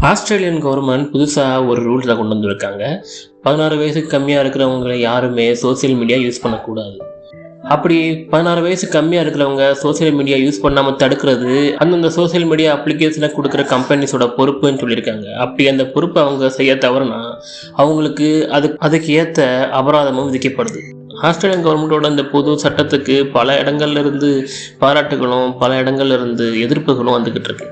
Australian government புதுசாக ஒரு ரூல்ஸை கொண்டு வந்திருக்காங்க. 16 வயசுக்கு கம்மியாக இருக்கிறவங்களை யாருமே சோசியல் மீடியா யூஸ் பண்ணக்கூடாது. அப்படி 16 வயசு கம்மியாக இருக்கிறவங்க சோசியல் மீடியா யூஸ் பண்ணாமல் தடுக்கிறது அந்தந்த சோசியல் மீடியா அப்ளிகேஷனை கொடுக்குற கம்பெனிஸோட பொறுப்புன்னு சொல்லியிருக்காங்க. அப்படி அந்த பொறுப்பை அவங்க செய்ய தவறுனா அவங்களுக்கு அதுக்கு ஏற்ற அபராதமும் விதிக்கப்படுது. ஆஸ்திரேலியன் கவர்மெண்ட்டோட இந்த புது சட்டத்துக்கு பல இடங்கள்ல இருந்து பாராட்டுகளும் பல இடங்கள்ல இருந்து எதிர்ப்புகளும் வந்துக்கிட்டு இருக்கு.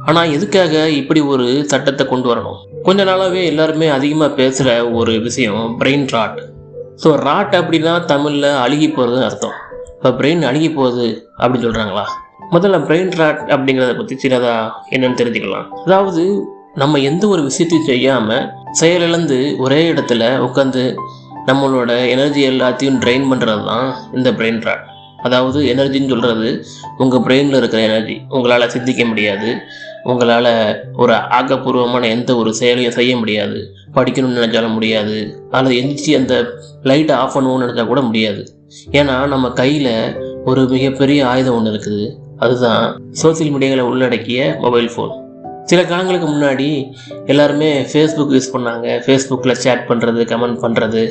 ஆனால் எதுக்காக இப்படி ஒரு சட்டத்தை கொண்டு வரணும்? கொஞ்ச நாளாகவே எல்லாருமே அதிகமாக பேசுகிற ஒரு விஷயம் பிரெயின் ராட். ஸோ ராட் அப்படின்னா தமிழில் அழுகி போகிறதுன்னு அர்த்தம். இப்போ பிரெயின் அழுகி போகுது அப்படின்னு சொல்கிறாங்களா? முதல்ல பிரெயின் ராட் அப்படிங்கிறத பற்றி சின்னதாக என்னென்னு தெரிஞ்சுக்கலாம். அதாவது நம்ம எந்த ஒரு விஷயத்தையும் செய்யாமல் செயலிழந்து ஒரே இடத்துல உட்காந்து நம்மளோட எனர்ஜி எல்லாத்தையும் ட்ரெயின் பண்ணுறது தான் இந்த பிரெயின் ராட். அதாவது எனர்ஜின்னு சொல்கிறது உங்கள் பிரெயினில் இருக்கிற எனர்ஜி. உங்களால் சிந்திக்க முடியாது, உங்களால் ஒரு ஆக்கப்பூர்வமான எந்த ஒரு செயலையும் செய்ய முடியாது, படிக்கணும்னு நினச்சாலும் முடியாது, அல்லது எந்திரிச்சு அந்த லைட்டை ஆஃப் பண்ணணும்னு நினச்சா கூட முடியாது. ஏன்னா நம்ம கையில் ஒரு மிகப்பெரிய ஆயுதம் ஒன்று இருக்குது. அதுதான் சோசியல் மீடியாவில் உள்ளடக்கிய மொபைல் ஃபோன். சில காலங்களுக்கு முன்னாடி எல்லாருமே ஃபேஸ்புக் யூஸ் பண்ணாங்க. ஃபேஸ்புக்கில் சேட் பண்ணுறது, கமெண்ட் பண்ணுறது,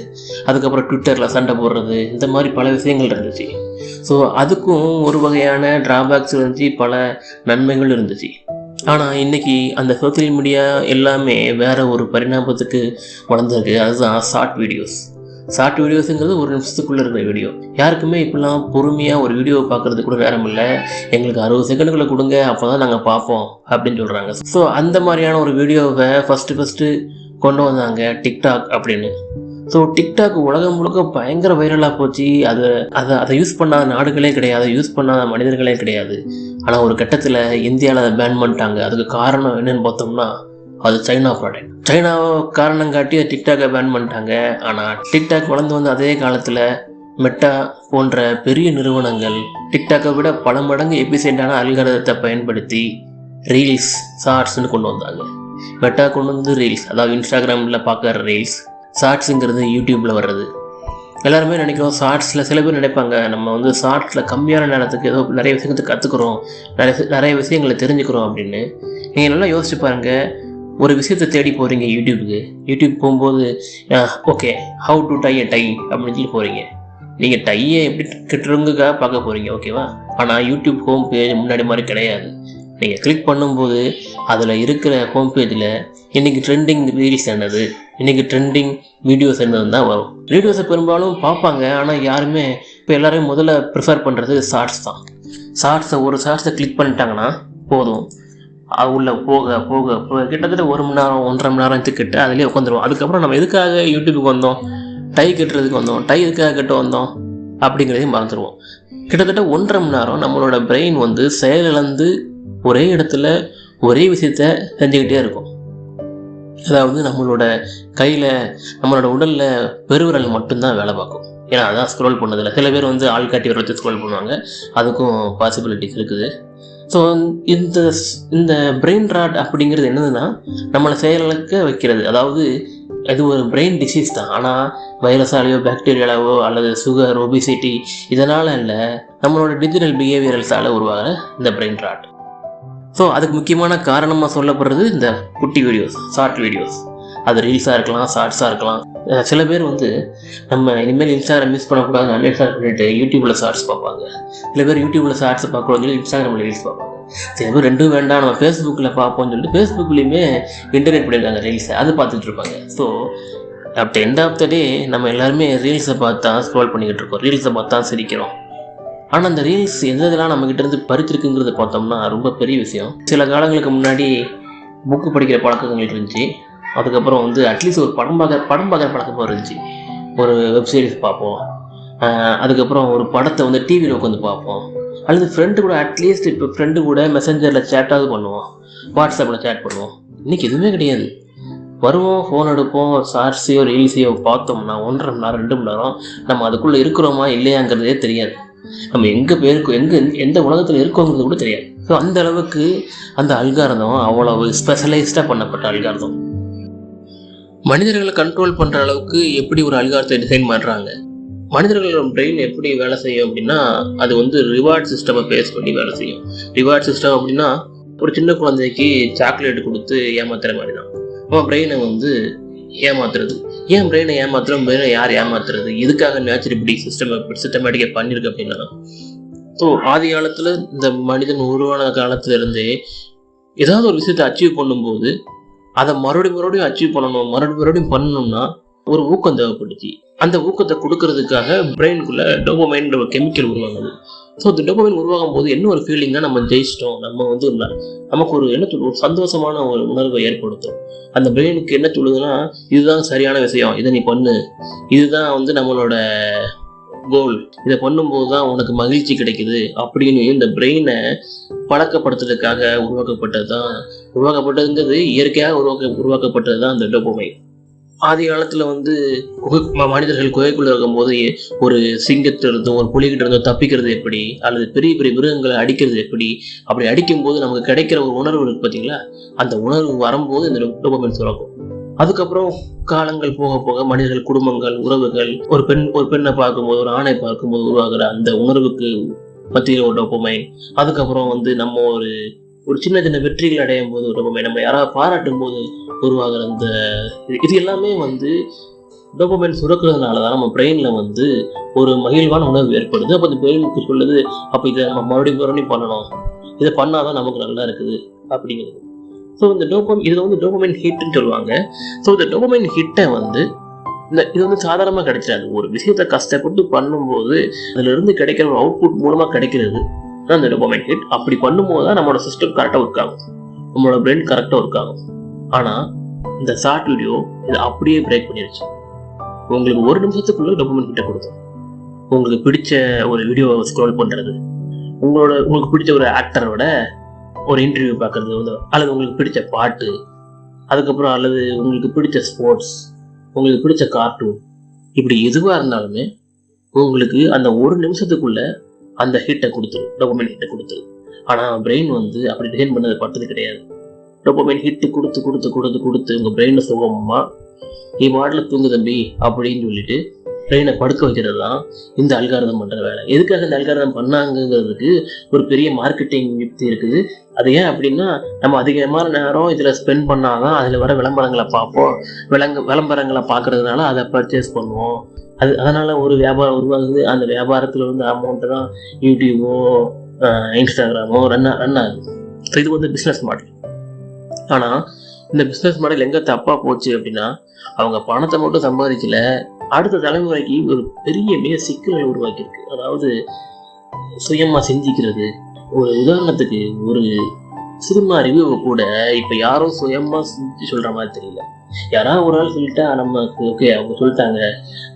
அதுக்கப்புறம் ட்விட்டரில் சண்டை போடுறது, இந்த மாதிரி பல விஷயங்கள் இருந்துச்சு. ஸோ அதுக்கும் ஒரு வகையான ட்ராபேக்ஸ் இருந்துச்சு, பல நன்மைகள் இருந்துச்சு. ஆனால் இன்றைக்கி அந்த சோசியல் மீடியா எல்லாமே வேறு ஒரு பரிணாமத்துக்கு வளர்ந்துருக்கு. அதுதான் ஷார்ட் வீடியோஸ். ஷார்ட் வீடியோஸுங்கிறது ஒரு நிமிஷத்துக்குள்ளே இருக்கிற வீடியோ. யாருக்குமே இப்போலாம் பொறுமையாக ஒரு வீடியோவை பார்க்குறது கூட நேரம் இல்லை. எங்களுக்கு 60 செகண்டுக்குள்ளே கொடுங்க, அப்போ தான் நாங்கள் பார்ப்போம் அப்படின்னு சொல்கிறாங்க. ஸோ அந்த மாதிரியான ஒரு வீடியோவை ஃபஸ்ட்டு கொண்டு வந்தாங்க டிக்டாக் அப்படின்னு. ஸோ டிக்டாக் உலகம் முழுக்க பயங்கர வைரலாக போச்சு. அதை யூஸ் பண்ணாத நாடுகளே கிடையாது, யூஸ் பண்ணாத மனிதர்களே கிடையாது. ஆனால் ஒரு கட்டத்தில் இந்தியாவில் அதை பேன் பண்ணிட்டாங்க. அதுக்கு காரணம் என்னன்னு பார்த்தோம்னா அது சைனா ப்ராடக்ட். சைனாவை காரணம் காட்டி டிக்டாக்கை பேன் பண்ணிட்டாங்க. ஆனால் டிக்டாக் வளர்ந்து வந்து அதே காலத்தில் மெட்டா போன்ற பெரிய நிறுவனங்கள் டிக்டாக்கை விட பல மடங்கு எஃபிஷியண்டான அல்காரிதத்தை பயன்படுத்தி ரீல்ஸ், ஷார்ட்ஸ்ன்னு கொண்டு வந்தாங்க. மெட்டா கொண்டு வந்து ரீல்ஸ், அதாவது இன்ஸ்டாகிராமில் பார்க்குற ரீல்ஸ், ஷார்ட்ஸுங்கிறது யூடியூப்பில் வர்றது. எல்லாருமே நினைக்கிறோம் ஷார்ட்ஸில், சில பேர் நினைப்பாங்க நம்ம வந்து ஷார்ட்ஸில் கம்மியான நேரத்துக்கு ஏதோ நிறைய விஷயத்தை கற்றுக்குறோம், நிறைய விஷயங்களை தெரிஞ்சுக்கிறோம் அப்படின்னு. நீங்கள் நல்லா யோசிச்சு பாருங்கள். ஒரு விஷயத்தை தேடி போகிறீங்க யூடியூப் போகும்போது okay how to tie a tie அப்படின்னு சொல்லி போகிறீங்க. நீங்கள் டையை எப்படி கட்டுறவங்களுக்காக பார்க்க போகிறீங்க, ஓகேவா? ஆனால் யூடியூப் ஹோம் பேஜ் முன்னாடி மாதிரி கிடையாது. நீங்கள் கிளிக் பண்ணும்போது அதில் இருக்கிற ஹோம் பேஜில் இன்றைக்கி ட்ரெண்டிங் ரீல்ஸ் என்னது, இன்றைக்கி ட்ரெண்டிங் வீடியோஸ் என்னதுன்னு தான் வரும். வீடியோஸை பெரும்பாலும் பார்ப்பாங்க. ஆனால் யாருமே இப்போ எல்லாரையும் முதல்ல ப்ரிஃபர் பண்ணுறது ஷார்ட்ஸ் தான். ஒரு ஷார்ட்ஸை கிளிக் பண்ணிட்டாங்கன்னா போதும், உள்ளே போக போக போக கிட்டத்தட்ட 1 மணி நேரம் 1.5 மணி நேரம் கிட்ட அதிலே உட்காந்துருவோம். அதுக்கப்புறம் நம்ம எதுக்காக யூடியூபுக்கு வந்தோம், டை கட்டுறதுக்கு வந்தோம், டை எதுக்காக கட்ட வந்தோம் அப்படிங்கிறதையும் மறந்துடுவோம். கிட்டத்தட்ட 1.5 மணி நேரம் நம்மளோட பிரெயின் வந்து செயலிழந்து ஒரே இடத்துல ஒரே விஷயத்த செஞ்சுக்கிட்டே இருக்கும். அதாவது நம்மளோட கையில், நம்மளோட உடலில் பெருவிரல் மட்டும்தான் வேலை பார்க்கும். ஏன்னா அதான் ஸ்க்ரோல் பண்ணதில்லை. சில பேர் வந்து ஆள்காட்டி விரல் ஸ்க்ரோல் பண்ணுவாங்க, அதுக்கும் பாசிபிலிட்டிஸ் இருக்குது. ஸோ இந்த பிரெயின் ராட் அப்படிங்கிறது என்னதுன்னா நம்மளை செயலிழக்க வைக்கிறது. அதாவது இது ஒரு பிரெயின் டிசீஸ் தான். ஆனால் வைரஸாலேயோ பாக்டீரியாலாவோ அல்லது சுகர், ஒபிசிட்டி இதனால் இல்லை, நம்மளோட டிஜிட்டல் பிஹேவியரல்ஸால் உருவாகிற இந்த பிரெயின் ராட். ஸோ அதுக்கு முக்கியமான காரணமாக சொல்லப்படுறது இந்த குட்டி வீடியோஸ், ஷார்ட் வீடியோஸ். அது ரீல்ஸாக இருக்கலாம், ஷார்ட்ஸாக இருக்கலாம். சில பேர் வந்து நம்ம இனிமேல் இன்ஸ்டாகிராம் யூஸ் பண்ணக்கூடாது, அன்இன்ஸ்டால் பண்ணிட்டு யூடியூப்பில் ஷார்ட்ஸ் பார்ப்பாங்க. சில பேர் யூடியூப்பில் ஷார்ட்ஸ் பார்க்குறவங்க இன்ஸ்டாகிராமில் ரீல்ஸ் பார்ப்பாங்க. சில பேர் ரெண்டும் வேண்டாம், நம்ம ஃபேஸ்புக்கில் பார்ப்போம்னு சொல்லிட்டு ஃபேஸ்புக்லேயுமே இன்டர்நெட் பண்ணியிருக்காங்க ரீல்ஸை, அது பார்த்துட்டு இருப்பாங்க. So at end of the day நம்ம எல்லாருமே ரீல்ஸை பார்த்தா ஸ்க்ரோல் பண்ணிக்கிட்டு இருக்கோம், ரீல்ஸை பார்த்தா சிரிக்கிறோம். ஆனால் அந்த ரீல்ஸ் எதெல்லாம் நம்மக்கிட்ட இருந்து பறிச்சிருக்குங்கிறத பார்த்தோம்னா ரொம்ப பெரிய விஷயம். சில காலங்களுக்கு முன்னாடி புக்கு படிக்கிற பழக்கங்கள் இருந்துச்சு. அதுக்கப்புறம் வந்து அட்லீஸ்ட் ஒரு படம் பார்க்குற பழக்கமாக இருந்துச்சு. ஒரு வெப்சீரிஸ் பார்ப்போம், அதுக்கப்புறம் ஒரு படத்தை வந்து டிவியில் உட்காந்து பார்ப்போம், அல்லது ஃப்ரெண்டு கூட அட்லீஸ்ட் இப்போ ஃப்ரெண்டு கூட மெசஞ்சரில் சேட்டாவது பண்ணுவோம், வாட்ஸ்அப்பில் சேட் பண்ணுவோம். இன்றைக்கி எதுவுமே கிடையாது. வருவோம், ஃபோன் எடுப்போம், ஷார்ட்ஸையோ ரீல்ஸையோ பார்த்தோம்னா 1.5 மணி நேரம் 2 மணி நேரம் நம்ம அதுக்குள்ளே இருக்கிறோமா இல்லையாங்கிறதே தெரியாது. நம்ம எங்கே போயிருக்கோம், எந்த உலகத்தில் இருக்கோங்கிறது கூட தெரியாது. ஸோ அந்த அளவுக்கு அந்த அல்காரிதம் அவ்வளவு ஸ்பெஷலைஸ்டாக பண்ணப்பட்ட அல்காரிதம். மனிதர்களை கண்ட்ரோல் பண்ணுற அளவுக்கு எப்படி ஒரு அல்காரிதத்தை டிசைன் பண்ணுறாங்க. மனிதர்களோட பிரெயின் எப்படி வேலை செய்யும் அப்படின்னா அது வந்து ரிவார்ட் சிஸ்டமை பேஸ் பண்ணி வேலை செய்யும். ரிவார்ட் சிஸ்டம் அப்படின்னா ஒரு சின்ன குழந்தைக்கு சாக்லேட் கொடுத்து ஏமாத்துற மாதிரி தான் நம்ம பிரெயினை வந்து ஏமாத்துறது. ஏன் பிரெயினை ஏமாத்துறோம், பிரெயினை யார் ஏமாத்துறது, எதுக்காக நேச்சர் இப்படி சிஸ்டமேட்டிக்காக பண்ணியிருக்கு அப்படின்னா, ஸோ ஆதி காலத்தில் இந்த மனிதன் உருவான காலத்துல இருந்தே ஏதாவது ஒரு விஷயத்தை அச்சீவ் பண்ணும்போது அதை மறுபடியும் அச்சீவ் பண்ணணும், மறுபடியும் பண்ணணும்னா ஒரு ஊக்கம் தேவைப்பட்டுச்சு. அந்த ஊக்கத்தை கொடுக்கறதுக்காக பிரெயினுக்குள்ள டோபமைன் ஒரு கெமிக்கல் உருவாகுது. ஸோ இந்த டோபமைன் உருவாகும் போது என்ன ஒரு ஃபீலிங்னா, நம்ம ஜெயிச்சிட்டோம், நம்ம வந்து நமக்கு ஒரு என்ன ஒரு சந்தோஷமான ஒரு உணர்வை ஏற்படுத்தும். அந்த பிரெயினுக்கு என்ன சொல்லுதுன்னா, இதுதான் சரியான விஷயம், இதை நீ பண்ணு, இதுதான் வந்து நம்மளோட கோல், இதை பண்ணும்போது தான் உனக்கு மகிழ்ச்சி கிடைக்குது அப்படின்னு இந்த பிரெயினை பழக்கப்படுத்துறதுக்காக உருவாக்கப்பட்டதுங்கிறது இயற்கையாக உருவாக்கப்பட்டது தான் அந்த டோபமைன். ஆதி காலத்துல வந்து மனிதர்கள் குகைக்குள்ள இருக்கும் போது ஒரு சிங்கத்திட்ட இருந்தோ ஒரு புலிகிட்ட இருந்தோ தப்பிக்கிறது எப்படி, அல்லது பெரிய பெரிய மிருகங்களை அடிக்கிறது எப்படி, அப்படி அடிக்கும் போது நமக்கு கிடைக்கிற ஒரு உணர்வு இருக்கு பார்த்தீங்களா, அந்த உணர்வு வரும்போது இந்த டோபமைன் சுரக்கும். அதுக்கப்புறம் காலங்கள் போக போக மனிதர்கள், குடும்பங்கள், உறவுகள், ஒரு பெண்ணை பார்க்கும்போது, ஒரு ஆணை பார்க்கும்போது உருவாகிற அந்த உணர்வுக்கு மத்தியில் ஒரு டோபமைன். அதுக்கப்புறம் வந்து நம்ம ஒரு சின்ன சின்ன வெற்றிகள் அடையும் போது ஒரு டோபமைன், நம்ம யாராவது பாராட்டும் போது உருவாகிற அந்த இது எல்லாமே வந்து டோபமைன் சுரக்கிறதுனால தான் நம்ம பிரெயின்ல வந்து ஒரு மகிழ்வான உணர்வு ஏற்படுது. அப்போ இந்த பிரெயினுக்கு சொல்லுது, அப்போ இதை நம்ம மறுபடியும் பண்ணணும், இதை பண்ணாதான் நமக்கு நல்லா இருக்குது அப்படிங்கிறது. ஸோ இந்த இது வந்து டோபமைன் ஹிட்னு சொல்லுவாங்க. ஸோ இந்த டோபமைன் ஹிட்டை வந்து இது வந்து சாதாரணமாக கிடைச்சாது. ஒரு விஷயத்தை கஷ்டப்பட்டு பண்ணும்போது அதுல இருந்து கிடைக்கிற ஒரு அவுட்புட் மூலமா கிடைக்கிறது அந்த டோபமைன் ஹிட். அப்படி பண்ணும்போது தான் நம்மளோட சிஸ்டம் கரெக்டாக ஒர்க் ஆகும், நம்மளோட பிரெயின் கரெக்டாக ஒர்க் ஆகும். ஆனால் இந்த ஷார்ட் வீடியோ இதை அப்படியே பிரேக் பண்ணிருச்சு. உங்களுக்கு ஒரு நிமிஷத்துக்குள்ள டோபமைன் ஹிட்டை கொடுக்கும். உங்களுக்கு பிடிச்ச ஒரு வீடியோவை ஸ்க்ரோல் பண்ணுறது, உங்களுக்கு பிடிச்ச ஒரு ஆக்டரோட ஒரு இன்டர்வியூ பார்க்கறது, அல்லது உங்களுக்கு பிடிச்ச பாட்டு, அதுக்கப்புறம் அல்லது உங்களுக்கு பிடிச்ச ஸ்போர்ட்ஸ், உங்களுக்கு பிடிச்ச கார்ட்டூன், இப்படி எதுவாக இருந்தாலுமே உங்களுக்கு அந்த ஒரு நிமிஷத்துக்குள்ள அந்த ஹிட்டை கொடுத்துரும், டோபமைன் ஹிட்டை கொடுத்துரும். ஆனால் பிரெயின் வந்து அப்படி டிசைன் பண்ணது பட்டது கிடையாது. டோபமைன் ஹிட்டு கொடுத்து உங்கள் பிரெயினை சுகமா நீ மாடல தூங்கு தம்பி அப்படின்னு சொல்லிட்டு பிரெயினை படுக்க வைக்கிறது தான் இந்த அல்காரிதம் பண்ணுற வேலை. எதுக்காக இந்த அல்காரிதம் பண்ணாங்கிறதுக்கு ஒரு பெரிய மார்க்கெட்டிங் யுக்தி இருக்குது. அது ஏன் அப்படின்னா, நம்ம அதிகமான நேரம் இதில் ஸ்பெண்ட் பண்ணாதான் அதில் வர விளம்பரங்களை பார்ப்போம், விளம்பரங்களை பார்க்கறதுனால அதை பர்ச்சேஸ் பண்ணுவோம். அதனால ஒரு வியாபாரம் உருவாகுது. அந்த வியாபாரத்தில் வந்து அமௌண்ட்டு தான் யூடியூபோ இன்ஸ்டாகிராமோ ரன் ஆகுது. ஸோ இது வந்து பிஸ்னஸ் மாடல். ஆனால் இந்த பிஸ்னஸ் மாடல் எங்கே தப்பாக போச்சு அப்படின்னா, அவங்க பணத்தை மட்டும் சம்பாதிக்கல, அடுத்த தலைமுறைக்கு ஒரு பெரிய மிக சிக்கல்களை உருவாக்கியிருக்கு. அதாவது சுயமா செஞ்சுக்கிறது. ஒரு உதாரணத்துக்கு ஒரு சினிமா ரிவ்யூ கூட இப்போ யாரும் சுயமா செஞ்சு சொல்ற மாதிரி தெரியல. யாராவது ஒரு ஆள் சொல்லிட்டா நமக்கு ஓகே, அவங்க சொல்லிட்டாங்க,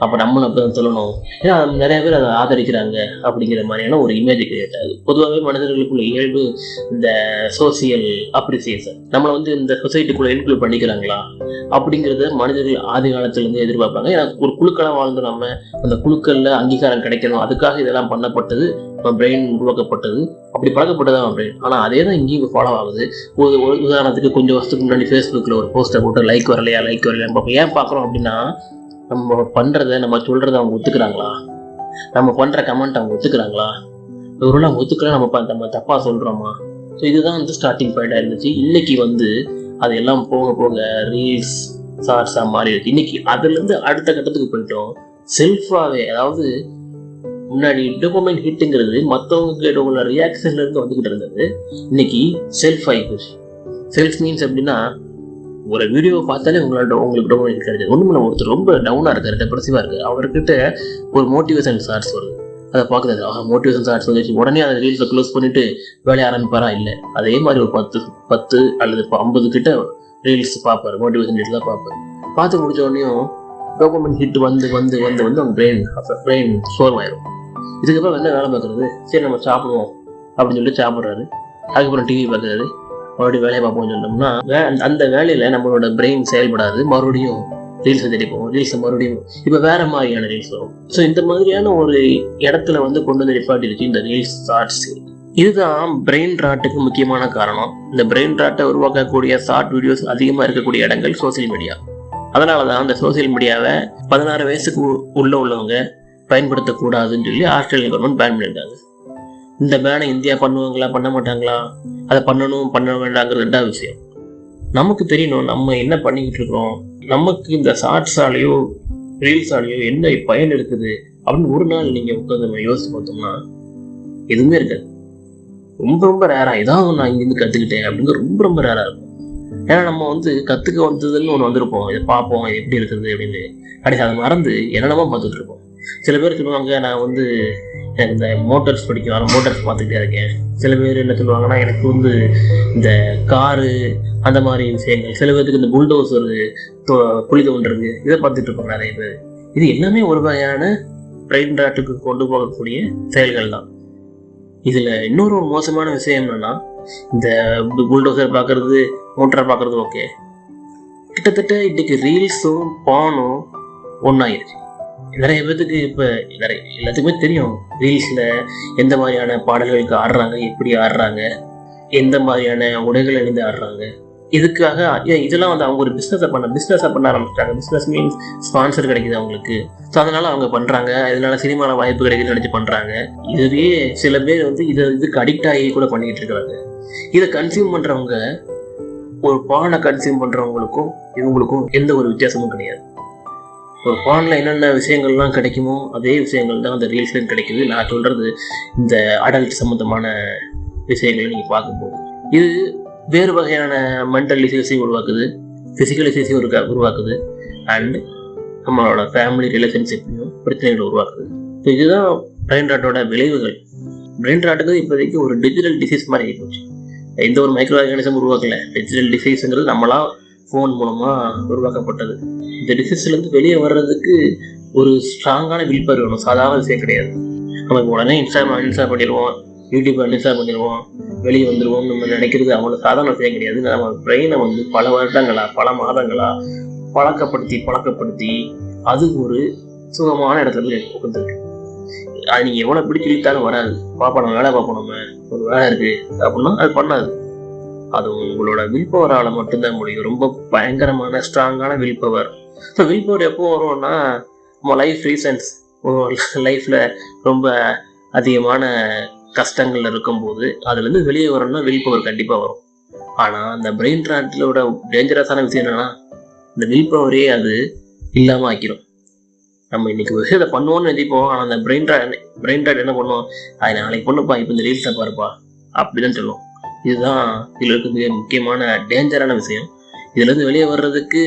அப்போ நம்மளும் அப்படி தான் சொல்லணும், ஏன்னா நிறைய பேர் அதை ஆதரிக்கிறாங்க அப்படிங்கிற மாதிரியான ஒரு இமேஜ் கிரியேட் ஆகுது. பொதுவாகவே மனிதர்களுக்குள்ள இயல்பு இந்த சோசியல் அப்ரிசியேஷன், நம்மளை வந்து இந்த சொசைட்டிக்குள்ள இன்க்ளூட் பண்ணிக்கிறாங்களா அப்படிங்கிறத மனிதர்கள் ஆதி காலத்திலேருந்து எதிர்பார்ப்பாங்க. ஏன்னா ஒரு குழுக்களாக வாழ்ந்து நம்ம அந்த குழுக்கள்ல அங்கீகாரம் கிடைக்கணும், அதுக்காக இதெல்லாம் பண்ணப்பட்டது, பிரெயின் உருவாக்கப்பட்டது, அப்படி பழக்கப்பட்டதான் பிரெயின். ஆனால் அதே தான் இங்கேயும் ஃபாலோ ஆகுது. ஒரு உதாரணத்துக்கு கொஞ்சம் வருஷத்துக்கு முன்னாடி ஃபேஸ்புக்கில் ஒரு போஸ்ட்டை போட்டு லைக் வரலையா பார்ப்போம். ஏன் பார்க்குறோம் அப்படின்னா, நம்ம பண்ணுறத நம்ம சொல்கிறத அவங்க ஒத்துக்கிறாங்களா, நம்ம பண்ணுற கமெண்ட் அவங்க ஒத்துக்கிறாங்களா, ஒரு அவங்க ஒத்துக்கலாம், நம்ம தப்பாக சொல்கிறோமா. ஸோ இதுதான் வந்து ஸ்டார்டிங் பாயிண்டாக இருந்துச்சு. இன்னைக்கு வந்து அது எல்லாம் போக போக ரீல்ஸ் ஷார்ட்ஸாக மாறிடுச்சு. இன்னைக்கு அதுலேருந்து அடுத்த கட்டத்துக்கு போயிட்டோம். செல்ஃபாகவே, அதாவது முன்னாடி டோபமைன் ஹிட்டுங்கிறது மற்றவங்க கிட்ட உள்ள ரியாக்ஷன்ல இருந்து வந்துகிட்டு இருந்தது, இன்னைக்கு செல்ஃப் ஆகிப்போச்சு. செல்ஃப் மீன்ஸ் அப்படின்னா, ஒரு வீடியோவை பார்த்தாலே உங்களுக்கு டோபமைன் ஹிட் கிடைச்சது. ஒன்றுமில்ல, ஒருத்தர் ரொம்ப டவுனாக இருக்காரு, டெப்ரெசிவாக இருக்குது, அவர்கிட்ட ஒரு மோட்டிவேஷன் ஷார்ட்ஸ் வருது, அதை பார்க்குறது, மோட்டிவேஷன் ஷார்ட்ஸ் வந்துச்சு, உடனே அதை ரீல்ஸை க்ளோஸ் பண்ணிட்டு வேலையை ஆரம்பிப்பாரா? இல்லை, அதே மாதிரி ஒரு 10 அல்லது 50 கிட்ட ரீல்ஸ் பார்ப்பார், மோட்டிவேஷன் ரீல்ஸ் தான் பார்ப்பார். பார்த்து முடிச்ச உடனேயும் டோபமைன் ஹிட் வந்து அவங்க பிரெயின் சோர்வாயிரும். இதுக்கப்புறம் என்ன வேலை பார்க்குறது? சரி நம்ம சாப்பிடுவோம் அப்படின்னு சொல்லிட்டு சாப்பிட்றாரு. அதுக்கப்புறம் டிவி பார்க்குறாரு, மறுபடியும் வேலையை பார்ப்போம்னு சொன்னோம்னா அந்த வேலையில் நம்மளோட பிரெயின் செயல்படாது. மறுபடியும் ரீல்ஸை தேடிப்போம், ரீல்ஸை மறுபடியும் இப்போ வேற மாதிரியான ரீல்ஸ் வரும். ஸோ இந்த மாதிரியான ஒரு இடத்துல வந்து கொண்டு வந்து நிப்பாட்டிருச்சு இந்த ரீல்ஸ் ஷார்ட்ஸ். இதுதான் பிரெயின் ராட்டுக்கு முக்கியமான காரணம். இந்த பிரெயின் ராட்டை உருவாக்கக்கூடிய ஷார்ட் வீடியோஸ் அதிகமாக இருக்கக்கூடிய இடங்கள் சோசியல் மீடியா. அதனால தான் அந்த சோசியல் மீடியாவை 16 வயசுக்கு உள்ளவங்க பயன்படுத்தக்கூடாதுன்னு சொல்லி ஆஸ்திரேலியா கவர்மெண்ட் பேன் பண்ணியிருக்காங்க. இந்த பேனை இந்தியா பண்ணுவாங்களா பண்ண மாட்டாங்களா, அதை பண்ண வேண்டாங்கிற ரெண்டாவது விஷயம். நமக்கு தெரியணும் நம்ம என்ன பண்ணிக்கிட்டு இருக்கிறோம், நமக்கு இந்த ஷார்ட்ஸாலேயோ ரீல்ஸாலேயோ என்ன பயன் இருக்குது அப்படின்னு ஒரு நாள் நீங்கள் உட்காந்து நம்ம யோசிச்சு பார்த்தோம்னா எதுவுமே இருக்காது. ரொம்ப ரொம்ப ரேராக ஏதாவது நான் இங்கேருந்து கற்றுக்கிட்டேன் அப்படிங்கிறது ரொம்ப ரொம்ப ரேராக இருக்கும். ஏன்னா நம்ம கற்றுக்க வந்ததுன்னு ஒன்று வந்திருப்போம், இதை பார்ப்போம் இது எப்படி இருக்குது அப்படின்னு. கடைசி அதை மறந்து என்னென்னமோ பார்த்துட்டு இருப்போம். சில பேர் சொல்லுவாங்க நான் எனக்கு இந்த மோட்டார்ஸ் படிக்கும், மோட்டார்ஸ் பார்த்துக்கிட்டே இருக்கேன். சில பேர் என்ன சொல்லுவாங்கன்னா எனக்கு இந்த காரு அந்த மாதிரி விஷயங்கள், சில பேருக்கு இந்த புல்டோசர் குழி தோன்றது இதை பார்த்துட்டு இருப்போம் நிறைய பேர். இது எல்லாமே ஒரு வகையான பிரெயின் ராட்டுக்கு கொண்டு போகக்கூடிய செயல்கள் தான். இதில் இன்னொரு மோசமான விஷயம் என்னன்னா, இந்த புல்டோசர் பார்க்கறது மோட்டார் பார்க்கறது ஓகே, கிட்டத்தட்ட இன்னைக்கு ரீல்ஸும் பானும் ஒன்றாயிருச்சு. நிறைய பேருக்கு இப்போ எல்லாத்துக்குமே தெரியும் ரீல்ஸில் எந்த மாதிரியான பாடல்களுக்கு ஆடுறாங்க, எப்படி ஆடுறாங்க, எந்த மாதிரியான உடைகள் அணிந்து ஆடுறாங்க. இதுக்காக இதெல்லாம் அவங்க ஒரு பிஸ்னஸாக பண்ண ஆரம்பிச்சிட்டாங்க. பிஸ்னஸ் மீன்ஸ் ஸ்பான்சர் கிடைக்குது அவங்களுக்கு. ஸோ அதனால அவங்க பண்ணுறாங்க, இதனால சினிமாவில் வாய்ப்பு கிடைக்குதுன்னு நினச்சி பண்ணுறாங்க. இதுவே சில பேர் இதுக்கு அடிக்ட் ஆகி கூட பண்ணிக்கிட்டு இருக்கிறாங்க. இதை கன்சியூம் பண்ணுறவங்க, ஒரு பானை கன்சியூம் பண்ணுறவங்களுக்கும் இவங்களுக்கும் எந்த ஒரு வித்தியாசமும் கிடையாது. ஒரு பானில் என்னென்ன விஷயங்கள்லாம் கிடைக்குமோ அதே விஷயங்கள் தான் அந்த ரீல்ஸ்லையும் கிடைக்குது. நான் சொல்கிறது இந்த அடல்ட் சம்மந்தமான விஷயங்களை நீங்கள் பார்க்கும்போது இது வேறு வகையான மென்டல் டிசீஸையும் உருவாக்குது, ஃபிசிக்கல் டிசீஸையும் உருவாக்குது, அண்ட் நம்மளோட ஃபேமிலி ரிலேஷன்ஷிப்லையும் பிரச்சனைகளை உருவாக்குது. ஸோ இதுதான் பிரெயின் ராட்டோட விளைவுகள். பிரெயின் ராட்டுக்கு இப்போதைக்கு ஒரு டிஜிட்டல் டிசீஸ் மாதிரி ஆகிப்போச்சு. எந்த ஒரு மைக்ரோ ஆர்கானிசம் உருவாக்கல. டிஜிட்டல் டிசீஸுங்கிறது நம்மளா ஃபோன் மூலமாக உருவாக்கப்பட்டது. இந்த டிசீஸ்லேருந்து வெளியே வர்றதுக்கு ஒரு ஸ்ட்ராங்கான வில் பவர் வேணும், சாதாரண விஷயம் கிடையாது. நம்ம உடனே இன்ஸ்டால் பண்ணிடுவோம், யூடியூப் இன்ஸ்டால் பண்ணிடுவோம், வெளியே வந்துடுவோம் நம்ம நினைக்கிறது அவ்வளோ சாதாரண விஷயம் கிடையாது. நம்ம பிரெயினை பல வருடங்களா பல மாதங்களா பழக்கப்படுத்தி அது ஒரு சுகமான இடத்துல போய் உட்காந்துருக்கு. அது நீங்கள் எவ்வளோ பிடிச்சி இழுத்தாலும் வராது. நம்ம வேலை பார்ப்போம், நம்ம ஒரு வேலை இருக்குது அப்படின்னா அது பண்ணாது. அது உங்களோட வில் பவரால் மட்டும்தான் முடியும். ரொம்ப பயங்கரமான ஸ்ட்ராங்கான will power. So will power எப்போ வரும்னா, நம்ம லைஃப்பில் ரொம்ப அதிகமான கஷ்டங்கள் இருக்கும்போது அதுலேருந்து வெளியே வரணும்னா வில் பவர் கண்டிப்பாக வரும். ஆனால் அந்த பிரெயின் ராட்டோட டேஞ்சரஸான விஷயம் என்னென்னா, இந்த வில் பவரே அது இல்லாமல் ஆக்கிடும். நம்ம இன்னைக்கு ஒரு விஷயத்தை பண்ணுவோம்னு நினைப்போம், ஆனால் அந்த பிரெயின் ராட் என்ன பண்ணுவோம், அது நாளைக்கு பண்ணுப்பா, இப்போ இந்த ரீல்ஸை பாருப்பா அப்படிதான் சொல்லுவோம். இதுதான் இதில் இருக்கிற முக்கியமான டேஞ்சரான விஷயம். இதுலேருந்து வெளியே வர்றதுக்கு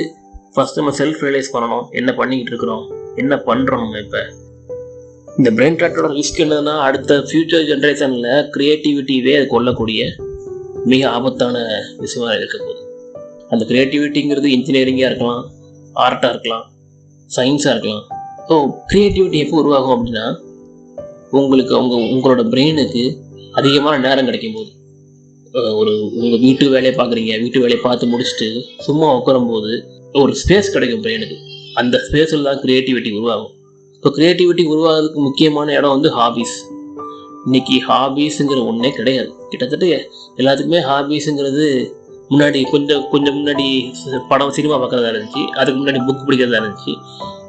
ஃபர்ஸ்ட் நம்ம செல்ஃப் ரியலைஸ் பண்ணணும், என்ன பண்ணிக்கிட்டு இருக்கிறோம், என்ன பண்ணுறோம். நம்ம இப்போ இந்த பிரெயின் ராட்டோட ரிஸ்க் என்னன்னா, அடுத்த ஃபியூச்சர் ஜென்ரேஷனில் க்ரியேட்டிவிட்டியே அது கொல்லக்கூடிய மிக ஆபத்தான விஷயமா இருக்க போகுது. அந்த க்ரியேட்டிவிட்டிங்கிறது இன்ஜினியரிங்காக இருக்கலாம், ஆர்ட்டாக இருக்கலாம், சயின்ஸாக இருக்கலாம். ஸோ க்ரியேட்டிவிட்டி எப்போ உருவாகும் அப்படின்னா, உங்களோட பிரெயினுக்கு அதிகமான நேரம் கிடைக்கும் போது. உங்கள் வீட்டு வேலையை பார்க்குறீங்க, வீட்டு வேலையை பார்த்து முடிச்சுட்டு சும்மா உட்காரும்போது ஒரு ஸ்பேஸ் கிடைக்கும் பிரெயினுக்கு. அந்த ஸ்பேஸில் தான் க்ரியேட்டிவிட்டி உருவாகும். ஸோ க்ரியேட்டிவிட்டி உருவாகிறதுக்கு முக்கியமான இடம் ஹாபீஸ். இன்னைக்கு ஹாபீஸுங்கிற ஒன்றே கிடையாது. கிட்டத்தட்ட எல்லாத்துக்குமே ஹாபீஸுங்கிறது முன்னாடி கொஞ்சம் முன்னாடி சினிமா பார்க்குறதா இருந்துச்சு, அதுக்கு முன்னாடி புக் பிடிக்கிறதா இருந்துச்சு,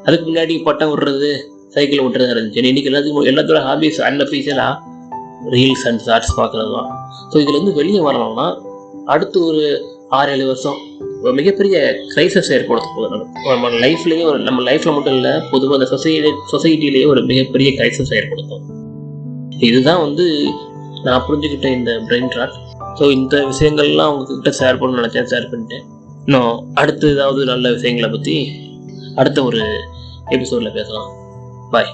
அதுக்கு முன்னாடி பட்டம் விடுறது, சைக்கிள் ஓட்டுறதா இருந்துச்சு. இன்னைக்கு எல்லாத்தோட ஹாபீஸ் அன்அஃபிஷியலாக ரீல்ஸ் அண்ட் ஷார்ட்ஸ் பார்க்குறது தான். ஸோ இதுலேருந்து வெளியே வரணும்னா அடுத்து ஒரு 6-7 வருஷம் ஒரு மிகப்பெரிய கிரைசஸ் ஏற்படுத்த போகுது. நம்ம லைஃப்லேயே நம்ம லைஃப்பில் மட்டும் இல்லை, பொதுவாக அந்த சொசைட்டிலேயே ஒரு மிகப்பெரிய கிரைசஸ் ஏற்படுத்தும். இதுதான் நான் புரிஞ்சுக்கிட்ட இந்த பிரெயின் ராட். ஸோ இந்த விஷயங்கள்லாம் உங்ககிட்ட ஷேர் பண்ணணும்னு நினச்சேன், ஷேர் பண்ணிட்டேன். இன்னும் அடுத்து ஏதாவது நல்ல விஷயங்களை பற்றி அடுத்த ஒரு எபிசோடில் பேசலாம். பாய்.